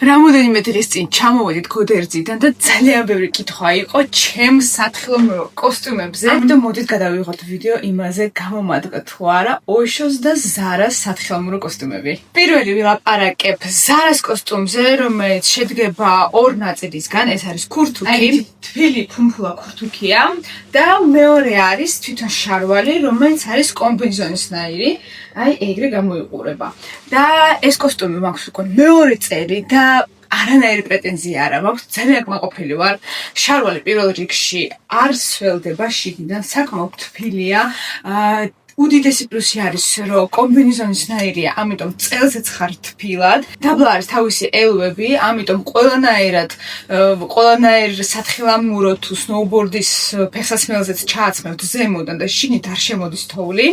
რამოდენიმე დღის წინ ჩამოვედით გოდერძიდან და ძალიან ბევრი კითხვა იყო ჩემს სათხილამურო კოსტუმებზე. ამიტომ მოდით გადავიღოთ ვიდეო იმაზე, გამომადგა თუ არა ოიშოს და ზარას სათხილამურო კოსტუმები. პირველი ვილაპარაკებ ზარას კოსტუმზე, რომელიც შედგება ორ ნაწილისგან, ეს არის ქურთუკი, თბილი ფუმფულა ქურთუკია და მეორე არის თვითონ შარვალი, რომელიც არის კომბინეზონისნაირი. აი ეგრე გამოიყურება. და ეს კოსტუმი მაქვს უკვე მეორე წელი და არანაირი პრეტენზია არ მაქვს, ძალიან კმაყოფილი ვარ. შარვალი პირველ რიგში არ სველდება შიგნიდან, საკმაოდ თბილია. უდიდესი პლუსი არის, რომ კომბინეზონისნაირია, ამიტომ წელზეც ხარ თბილად. დაბლა არის თავისი ელვები, ამიტომ ყველანაირ სათხილამურო თუ სნოუბორდის ფეხსაცმელზეც ჩააცმევთ ზემოდან და შიგნით არ შემოდის თოვლი.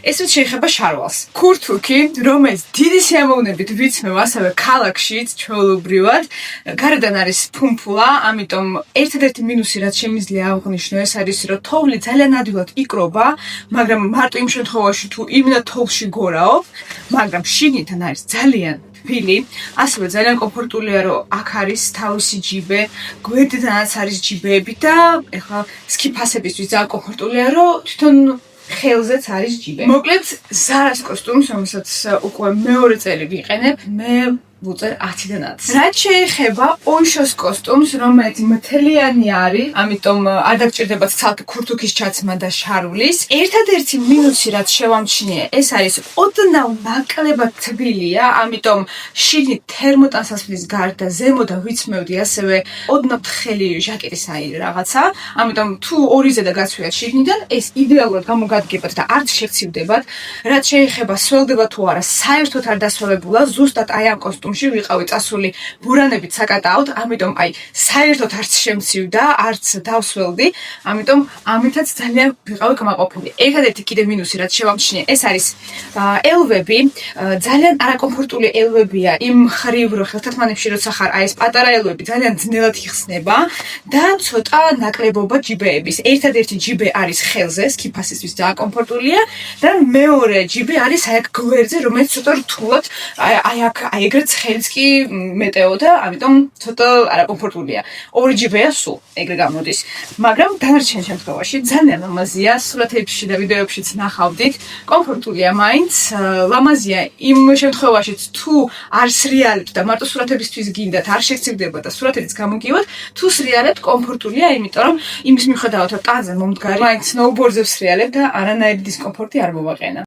ესეც შეეხება შარვალს. ქურთუკი, რომელიც დიდი სიამოვნებით ვიცმევ ასევე ქალაქშიც ჩვეულებრივად, გარედან არის ფუმფულა, ამიტომ ერთადერთი მინუსი რაც შემიძლია აღვნიშნო, ეს არის, რომ თოვლი ძალიან ადვილად იკრობა, მაგრამ მარტო იმ შემთხვევაში თუ იმენა თოვლში გორაობ, მაგრამ შიგნიდან არის ძალიან თბილი, ასევე ძალიან კომფორტულია, რომ აქ არის თავისი ჯიბე, გვერდიდანაც არის ჯიბეები და ეხლა სკიფასებისთვის ძალიან კომფორტულია, რომ თვითონ ხელზეც არის ჯიბე. მოკლედ, ზარას კოსტუმს, რომელსაც უკვე მეორე წელი ვიყენებ, მე ვუწერ 10-დან 10. რაც შეეხება ოიშოს კოსტუმს, რომელიც მთლიანი არის, ამიტომ არ დაგჭირდებათ ცალკე ქურთუკის ჩაცმა და შარვლის. ერთადერთი მინუსი რაც შევამჩნიე, ეს არის ოდნავ ნაკლებად თბილია, ამიტომ შიგნით თერმოტანსაცმლის გარდა ზემოდან ვიცმევდი ასევე ოდნავ თხელი ჟაკეტისნაირი რაღაცა, ამიტომ თუ ორიზე და გაცვიათ შიგნიდან, ეს იდეალურად გამოგადგებათ და არ შექცივდებათ. რაც შეეხება სველდება თუ არა, საერთოდ არ დასველებულა, ზუსტად აი ამ კოსტუმში ვიყავი წასული ბურანებით საკატაოდ, ამიტომ აი საერთოდ არც შემცივდა, არც დავსველდი, ამიტომ ამითაც ძალიან ვიყავი კმაყოფილი. ერთადერთი კიდე მინუსი რაც შევამჩნიე, ეს არის ელვები, ძალიან არაკომფორტული ელვებია იმ ხრივ, რომ ხელთათმანებში როცა ხარ, აი ეს პატარა ელვები ძალიან ძნელად იხსნება და ცოტა ნაკლებობა ჯიბეების. ერთადერთი ჯიბე არის ხელზე, სკიფასისთვის ძალიან კომფორტულია და მეორე ჯიბე არის აი აქ გვერდზე, რომელიც ცოტა რთულად აი აქ აი ეგრეთ ხელს კი მეტეოდა, ამიტომ ცოტა არაკომფორტულია. ორი ჯიბეა სულ, ეგრე გამოდის. მაგრამ დანარჩენ შემთხვევაში ძალიან ლამაზია, სურათებში და ვიდეოებშიც ნახავდით, კომფორტულია მაინც, ლამაზია იმ შემთხვევაშიც თუ არ სრიალებთ და მარტო სურათებისთვის გინდათ, არ შეგცივდება და სურათებიც გამოგივათ, თუ სრიალებთ, კომფორტულია, იმიტომ რომ იმის მიუხედავად, რომ ტანზე მომდგარი, მაინც სნოუბორდზე ვსრიალებ და არანაირი დისკომფორტი არ მოვაყენა.